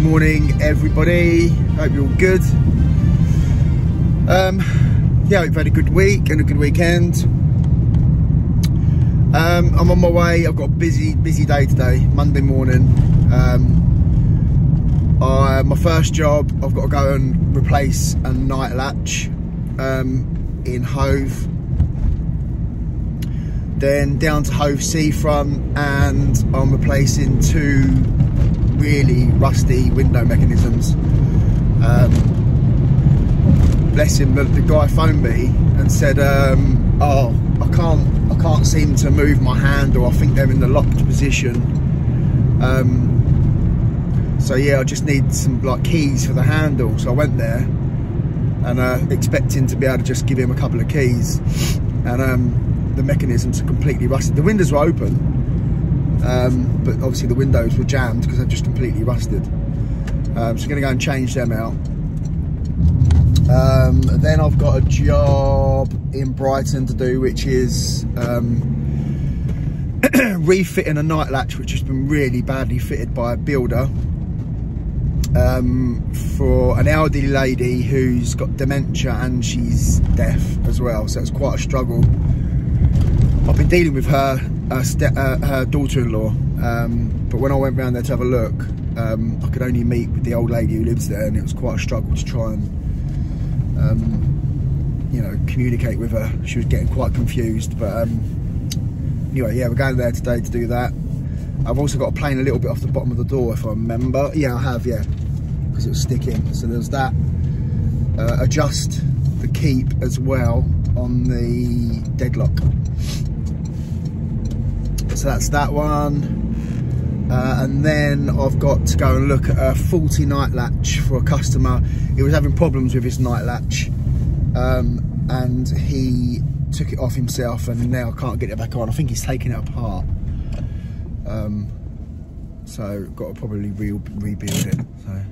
morning everybody, hope you're all good. Yeah, we've had a good week and a good weekend. I'm on my way. I've got a busy day today, Monday morning. My first job, I've got to go and replace a night latch in Hove. Then down to Hove Seafront, and I'm replacing two really rusty window mechanisms. Bless him, the guy phoned me and said, oh, I can't seem to move my handle. I think they're in the locked position. So yeah, I just need some like keys for the handle. So I went there and expecting to be able to just give him a couple of keys, and the mechanisms are completely rusted. The windows were open, but obviously the windows were jammed because they're just completely rusted. So I'm going to go and change them out. Then I've got a job in Brighton to do, which is refitting a night latch which has been really badly fitted by a builder, for an elderly lady who's got dementia and she's deaf as well, so it's quite a struggle. I've been dealing with her daughter-in-law, but when I went round there to have a look, I could only meet with the old lady who lives there, and it was quite a struggle to try and you know, communicate with her. She was getting quite confused, but anyway, yeah, we're going there today to do that. I've also got to plane a little bit off the bottom of the door, if I remember. Yeah, I have, yeah, because it was sticking. So there's that. Adjust the keep as well on the deadlock. So that's that one. And then I've got to go and look at a faulty night latch for a customer. He was having problems with his night latch, and he took it off himself, and now can't get it back on. I think he's taking it apart. So got to probably rebuild it. So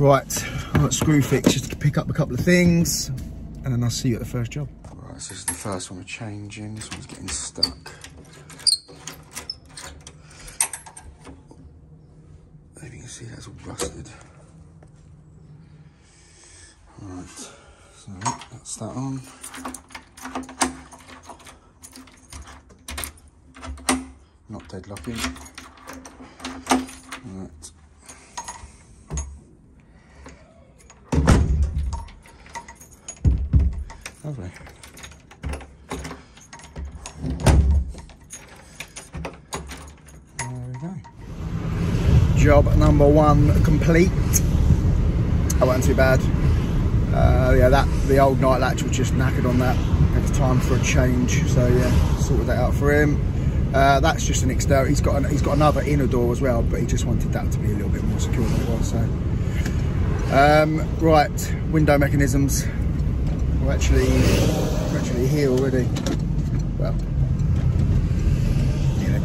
right, I'm at Screwfix just to pick up a couple of things, and then I'll see you at the first job. Right, so this is the first one we're changing. This one's getting stuck. As you can see, that's all rusted. Right, so that's that on. Not deadlocking. Right. Lovely. There we go. Job number one complete. That wasn't too bad. Yeah, the old night latch was just knackered on that. It was time for a change, so yeah, sorted that out for him. That's just an exterior. He's got another inner door as well, but he just wanted that to be a little bit more secure than it was. So right, window mechanisms. We're actually here already. Well, yeah.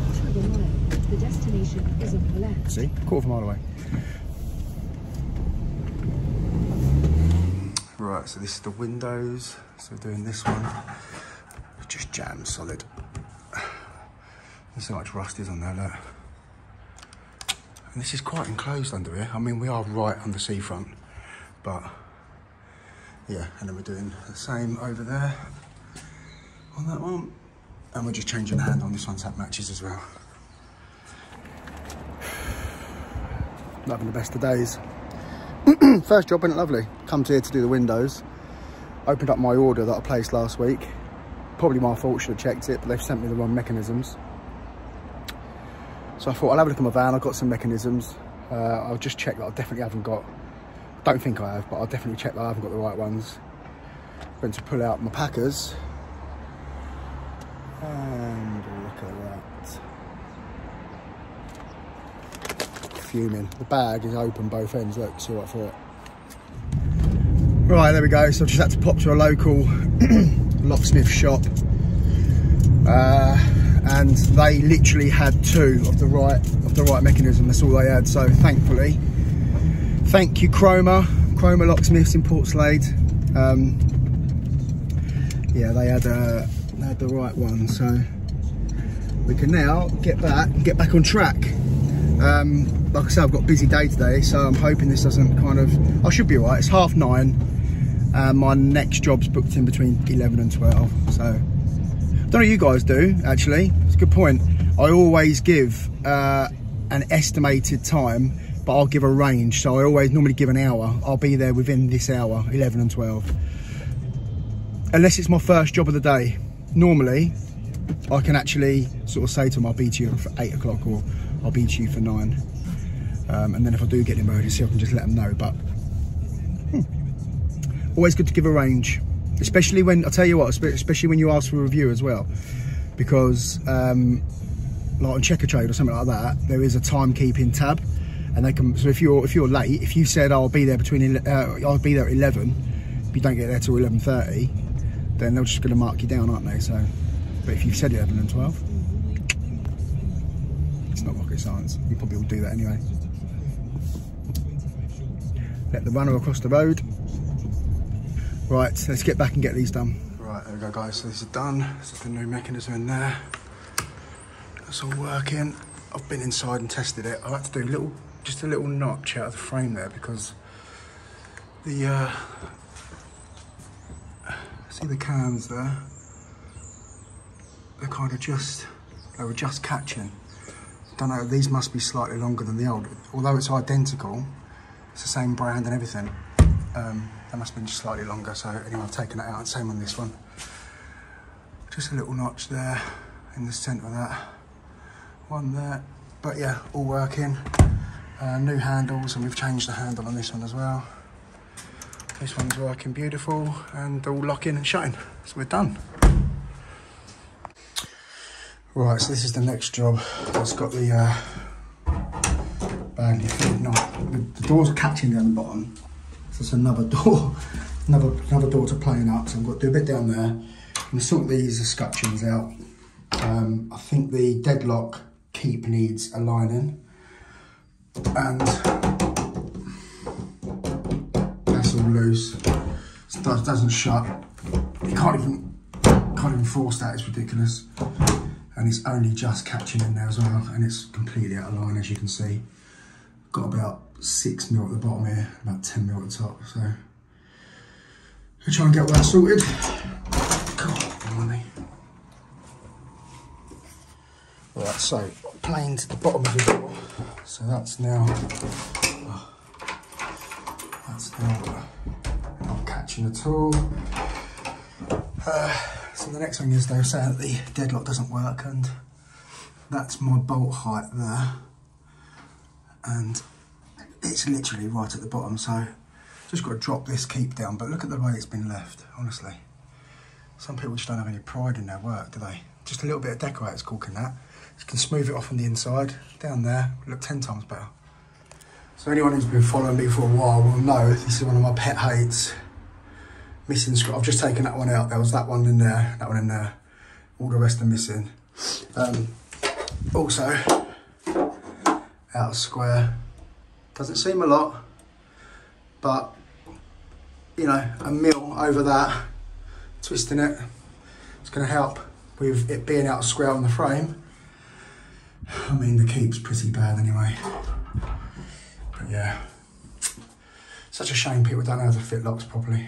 The destination is on the left. See, quarter of a mile away. Right, so this is the windows. So we're doing this one. Just jammed solid. There's so much rust is on there, look. And this is quite enclosed under here. I mean, we are right on the seafront, but yeah, and then we're doing the same over there on that one. And we're just changing the handle on this one so that matches as well. Not having the best of days. First job went lovely. Come to here to do the windows. Opened up my order that I placed last week. Probably my fault, should have checked it, but they've sent me the wrong mechanisms. So I thought I'll have a look at my van. I've got some mechanisms. I'll just check that I definitely haven't got, don't think I have, but I'll definitely check that I haven't got the right ones. Going to pull out my packers. And look at that. Fuming. The bag is open both ends, look, see right through it. Right, there we go. So I just had to pop to a local locksmith shop. And they literally had two of the right mechanism. That's all they had. So thankfully, thank you Chroma Locksmiths in Port Slade. Yeah, they had the right one. So we can now get back on track. Like I said, I've got a busy day today, so I'm hoping this doesn't kind of... I should be alright. It's 9:30. My next job's booked in between 11 and 12. So, I don't know what you guys do, actually. It's a good point. I always give an estimated time, but I'll give a range. So I always normally give an hour. I'll be there within this hour, 11 and 12. Unless it's my first job of the day. Normally, I can actually sort of say to them, I'll be to you for 8 o'clock or I'll be to you for 9. And then if I do get an emergency, I can just let them know. But always good to give a range, especially when, I'll tell you what, especially when you ask for a review as well, because like on Checker Trade or something like that, there is a timekeeping tab, and they can. So if you're late, if you said I'll be there between I'll be there at 11, if you don't get there till 11:30, then they're just going to mark you down, aren't they? So, but if you've said 11 and 12, it's not rocket science. You probably will do that anyway. Let the runner across the road. Right, let's get back and get these done. Right, there we go, guys. So this is done. This is the new mechanism in there. That's all working. I've been inside and tested it. I had to do just a little notch out of the frame there because the see the cans there. They're kind of they were just catching. Don't know. These must be slightly longer than the old. Although it's identical, it's the same brand and everything. That must have been just slightly longer, so anyway, I've taken it out, and same on this one. Just a little notch there in the centre of that. One there, but yeah, all working. New handles, and we've changed the handle on this one as well. This one's working beautiful, and all locking and shutting, so we're done. Right, so this is the next job. It's got the badly fitted knot. The doors are catching down the bottom. So it's another door, another door to plane up. So I've got to do a bit down there. I'm going to sort these escutcheons out. I think the deadlock keep needs aligning, and that's all loose. It doesn't shut. You can't even force that. It's ridiculous, and it's only just catching in there as well, and it's completely out of line, as you can see. Got about 6 mil at the bottom here, about 10 mil at the top, so I'll try and get all that sorted. God, money. Right, so plane to the bottom of the door, so that's now not catching at all. So the next thing is they're saying that the deadlock doesn't work, and that's my bolt height there. And it's literally right at the bottom, so just got to drop this keep down. But look at the way it's been left, honestly. Some people just don't have any pride in their work, do they? Just a little bit of decorator's caulk in that. You can smooth it off on the inside, down there, look 10 times better. So anyone who's been following me for a while will know this is one of my pet hates. Missing screw. I've just taken that one out. There was that one in there, that one in there. All the rest are missing. Also, out of square. Doesn't seem a lot, but you know, a mil over that, twisting it, it's going to help with it being out of square on the frame. I mean, the keep's pretty bad anyway, but yeah, such a shame people don't know how to fit locks properly.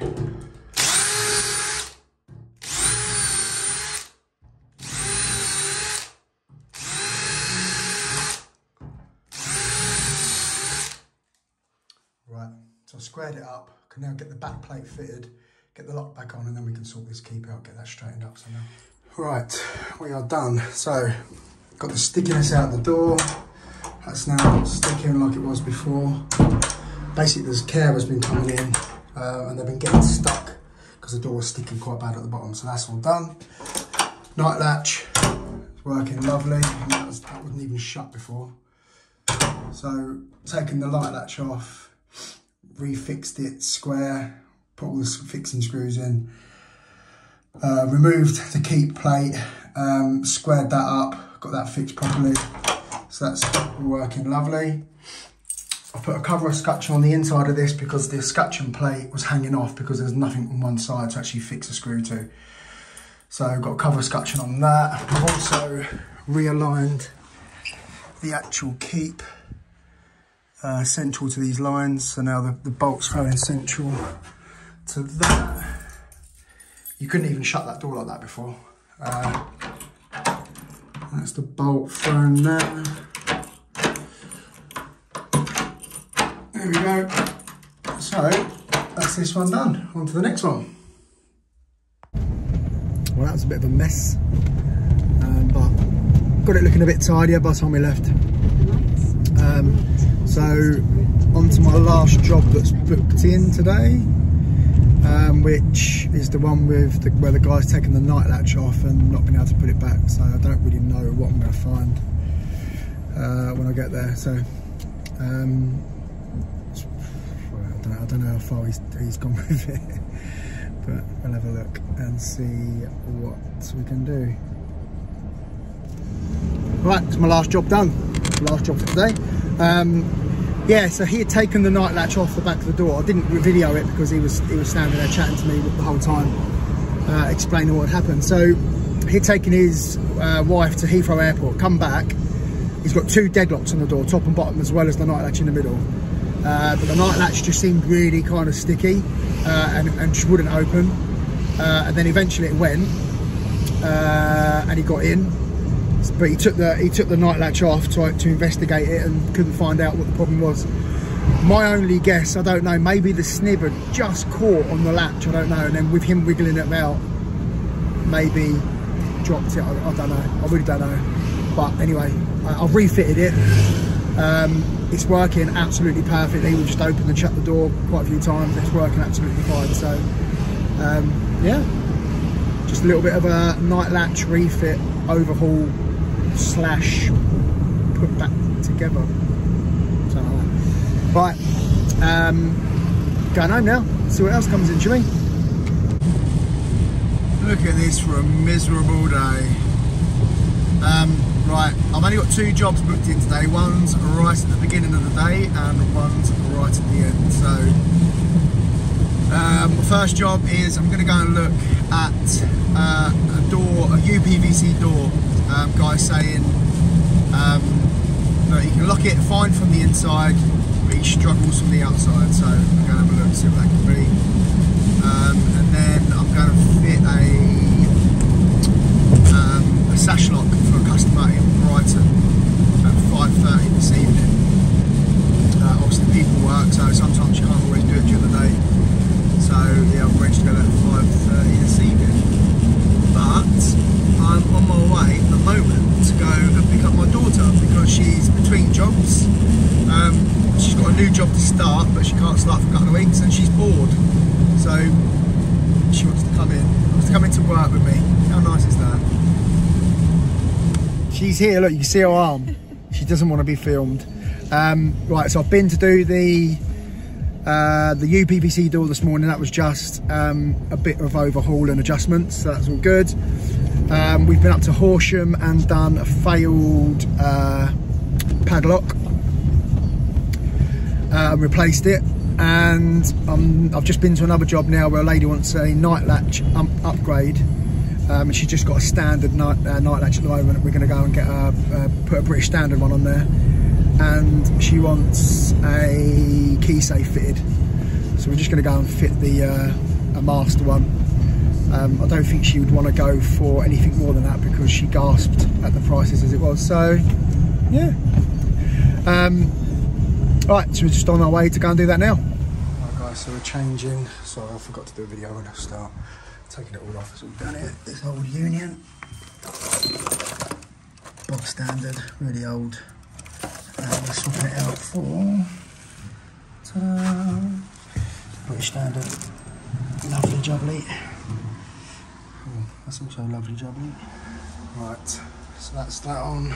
So I squared it up, can now get the back plate fitted, get the lock back on, and then we can sort this keep out, get that straightened up somehow. Right, we are done. So, got the stickiness out the door. That's now sticking like it was before. Basically, this carer's been coming in, and they've been getting stuck because the door was sticking quite bad at the bottom. So that's all done. Night latch, it's working lovely. And that wasn't even shut before. So, taking the light latch off, refixed it square, put all the fixing screws in, removed the keep plate, squared that up, got that fixed properly, so that's working lovely. I put a cover escutcheon on the inside of this because the escutcheon plate was hanging off because there's nothing on one side to actually fix a screw to. So I've got a cover escutcheon on that. I've also realigned the actual keep central to these lines. So now the bolt's going central to that. You couldn't even shut that door like that before. That's the bolt thrown there. There we go. So that's this one done. On to the next one. Well, that was a bit of a mess, but got it looking a bit tidier by the time we left. So on to my last job that's booked in today, which is the one with where the guy's taken the night latch off and not been able to put it back. So I don't really know what I'm going to find when I get there. So I don't know how far he's gone with it, but we'll have a look and see what we can do. Right, it's my last job done. Last job for today. Yeah, so he had taken the night latch off the back of the door. I didn't video it because he was standing there chatting to me the whole time, explaining what had happened. So he'd taken his wife to Heathrow Airport, come back. He's got 2 deadlocks on the door, top and bottom, as well as the night latch in the middle. But the night latch just seemed really kind of sticky and just wouldn't open. And then eventually it went, and he got in. But he took the night latch off to investigate it and couldn't find out what the problem was. My only guess, I don't know, maybe the snib had just caught on the latch, I don't know, and then with him wiggling it about, maybe dropped it. I don't know, I really don't know. But anyway, I've refitted it. It's working absolutely perfectly. We just opened and shut the door quite a few times. It's working absolutely fine. So yeah, just a little bit of a night latch refit, overhaul slash put back together. So right, going home now. See what else comes in, shall we? Look at this for a miserable day. Right, I've only got 2 jobs booked in today. One's right at the beginning of the day and one's right at the end. So my first job is I'm going to go and look at a UPVC door. Guy saying that he can lock it fine from the inside, but he struggles from the outside. So I'm going to have a look, see what that can be. And then I'm going to fit a sash lock for a customer in Brighton at 5:30 this evening. Obviously people work, so sometimes you can't always do it during the day. So yeah, I'm ready to go at 5:30 this evening. But I'm on my way at the moment to go and pick up my daughter because she's between jobs. She's got a new job to start, but she can't start for a couple of weeks and she's bored. So she wants to come in. Wants to come in to work with me. How nice is that? She's here, look, you can see her arm. She doesn't want to be filmed. Right, so I've been to do the UPVC door this morning. That was just a bit of overhaul and adjustments, so that's all good. We've been up to Horsham and done a failed padlock and replaced it. And I've just been to another job now where a lady wants a night latch upgrade. And she's just got a standard night latch at the moment. We're going to go and get put a British Standard one on there. And she wants a key safe fitted. So we're just going to go and fit a master one. I don't think she would want to go for anything more than that because she gasped at the prices as it was. So yeah. Right, so we're just on our way to go and do that now. Right guys, so we're changing. Sorry, I forgot to do a video when I start. Taking it all off, it's all done here. This old Union. Bog standard, really old. We're swapping it out for British Standard. Lovely jubbly. Oh, that's also lovely jubbly. Right, so that's that on.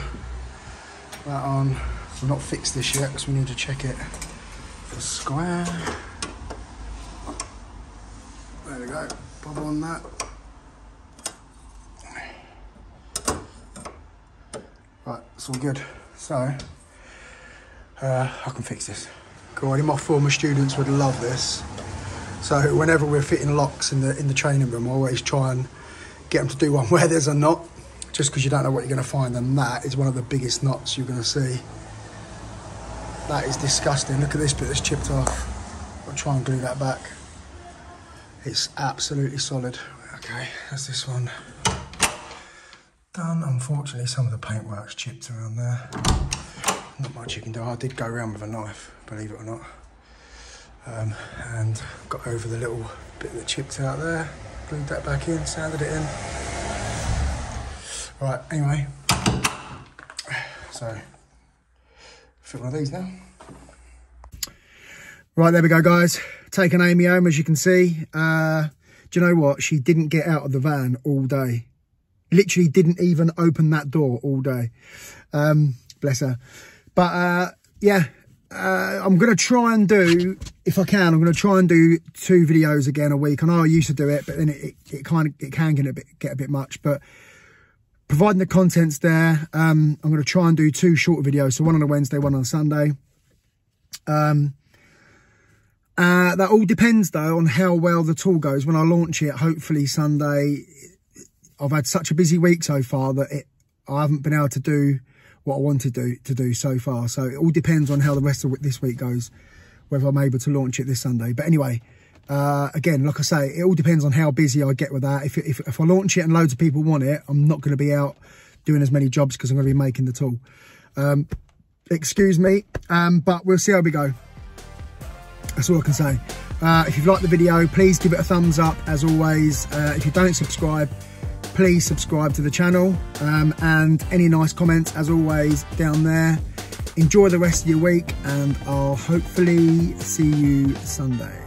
That on. We've not fixed this yet because we need to check it for square. There we go. Bob on that. Right, it's all good. So I can fix this. Cool. Any of my former students would love this. So whenever we're fitting locks in the training room, I always try and get them to do one where there's a knot, just because you don't know what you're going to find, and that is one of the biggest knots you're going to see. That is disgusting. Look at this bit that's chipped off. I'll try and glue that back. It's absolutely solid. Okay, that's this one done. Unfortunately, some of the paintwork's chipped around there. Not much you can do. I did go around with a knife, believe it or not. And got over the little bit that chipped out there. Glued that back in, sanded it in. Right, anyway. So, fit one of these now. Right, there we go, guys. Taking Amy home, as you can see. Do you know what? She didn't get out of the van all day. Literally didn't even open that door all day. Bless her. But, yeah, I'm going to try and do, if I can, I'm going to try and do 2 videos again a week. I know I used to do it, but then it can get a bit much. But providing the content's there, I'm going to try and do 2 shorter videos. So one on a Wednesday, one on a Sunday. That all depends, though, on how well the tool goes. When I launch it, hopefully Sunday, I've had such a busy week so far that I haven't been able to do what I wanted to do so far. So it all depends on how the rest of this week goes, whether I'm able to launch it this Sunday. But anyway, again, like I say, it all depends on how busy I get with that. If I launch it and loads of people want it, I'm not going to be out doing as many jobs because I'm going to be making the tool. Excuse me, but we'll see how we go. That's all I can say. If you've liked the video, please give it a thumbs up, as always. If you don't subscribe, please subscribe to the channel. And any nice comments, as always, down there. Enjoy the rest of your week, and I'll hopefully see you Sunday.